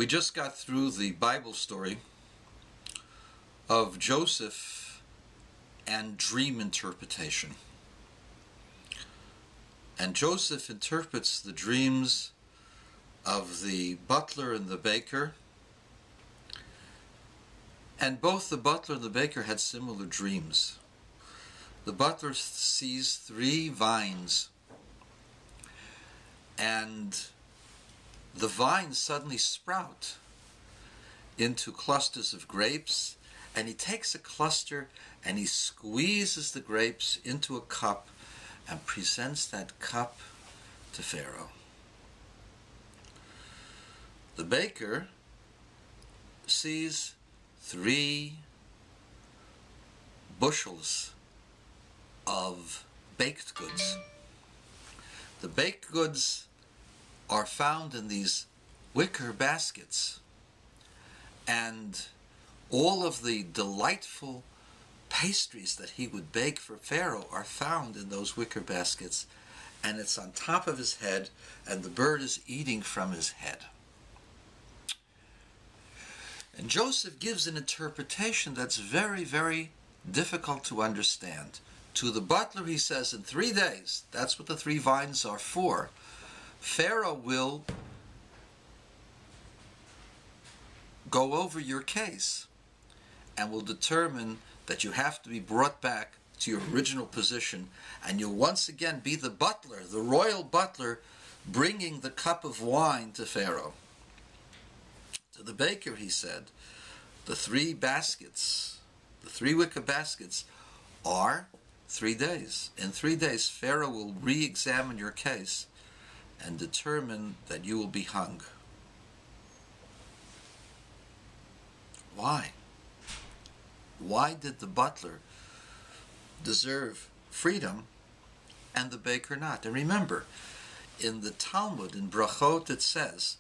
We just got through the Bible story of Joseph and dream interpretation. And Joseph interprets the dreams of the butler and the baker. And both the butler and the baker had similar dreams. The butler sees 3 vines, and the vines suddenly sprout into clusters of grapes, and he takes a cluster and he squeezes the grapes into a cup and presents that cup to Pharaoh. The baker sees 3 bushels of baked goods. The baked goods are found in these wicker baskets, and all of the delightful pastries that he would bake for Pharaoh are found in those wicker baskets, and it's on top of his head, and the bird is eating from his head. And Joseph gives an interpretation that's very, very difficult to understand. To the butler he says, in 3 days, that's what the 3 vines are for, Pharaoh will go over your case and will determine that you have to be brought back to your original position, and you'll once again be the butler, the royal butler, bringing the cup of wine to Pharaoh. To the baker he said, the 3 baskets, the 3 wicker baskets are 3 days. In 3 days Pharaoh will re-examine your case and determine that you will be hung. Why? Why did the butler deserve freedom and the baker not? And remember, in the Talmud, in Brachot, it says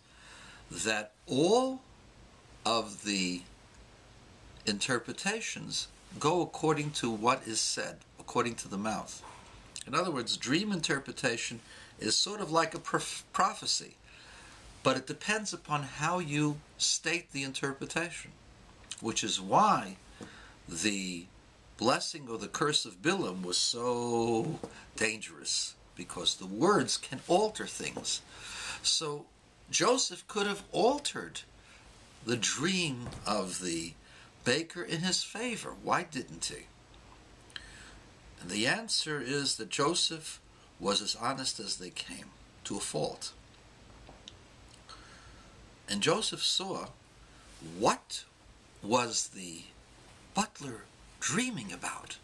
that all of the interpretations go according to what is said, according to the mouth. In other words, dream interpretation is sort of like a prophecy, but it depends upon how you state the interpretation, which is why the blessing or the curse of Bilam was so dangerous, because the words can alter things. So Joseph could have altered the dream of the baker in his favor. Why didn't he? And the answer is that Joseph was as honest as they came, to a fault. And Joseph saw what was the butler dreaming about.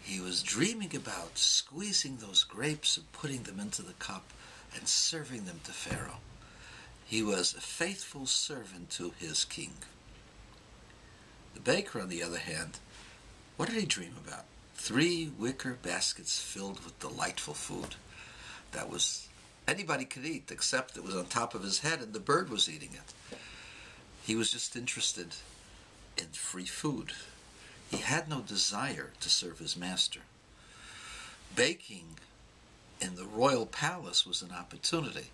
He was dreaming about squeezing those grapes and putting them into the cup and serving them to Pharaoh. He was a faithful servant to his king. The baker, on the other hand, what did he dream about? 3 wicker baskets filled with delightful food that was anybody could eat, except it was on top of his head and the bird was eating it. He was just interested in free food. He had no desire to serve his master. Baking in the royal palace was an opportunity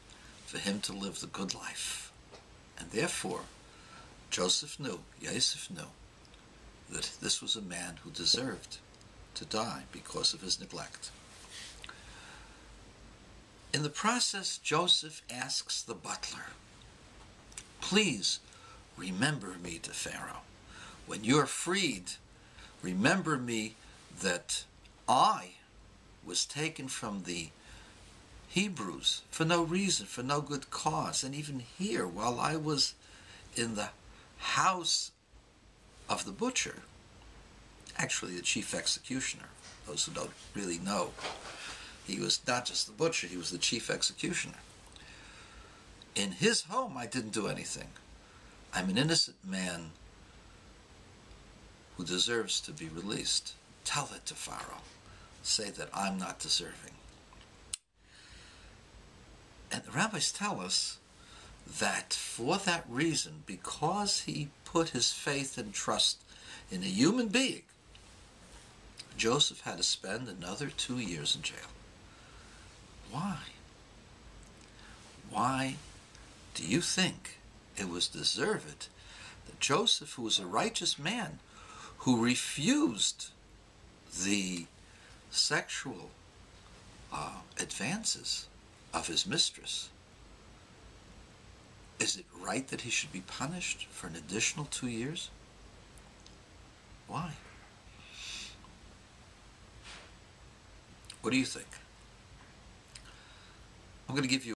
for him to live the good life. And therefore, Joseph knew, that this was a man who deserved to die because of his neglect. In the process, Joseph asks the butler, please remember me to Pharaoh. When you're freed, remember me that I was taken from the Hebrews for no reason, for no good cause. And even here, while I was in the house of the butcher, actually the chief executioner, those who don't really know, he was not just the butcher, he was the chief executioner. In his home, I didn't do anything. I'm an innocent man who deserves to be released. Tell it to Pharaoh. Say that I'm not deserving. And the rabbis tell us that for that reason, because he put his faith and trust in a human being, Joseph had to spend another 2 years in jail. Why? Why do you think it was deserved that Joseph, who was a righteous man, who refused the sexual advances of his mistress, is it right that he should be punished for an additional 2 years? Why? What do you think? I'm going to give you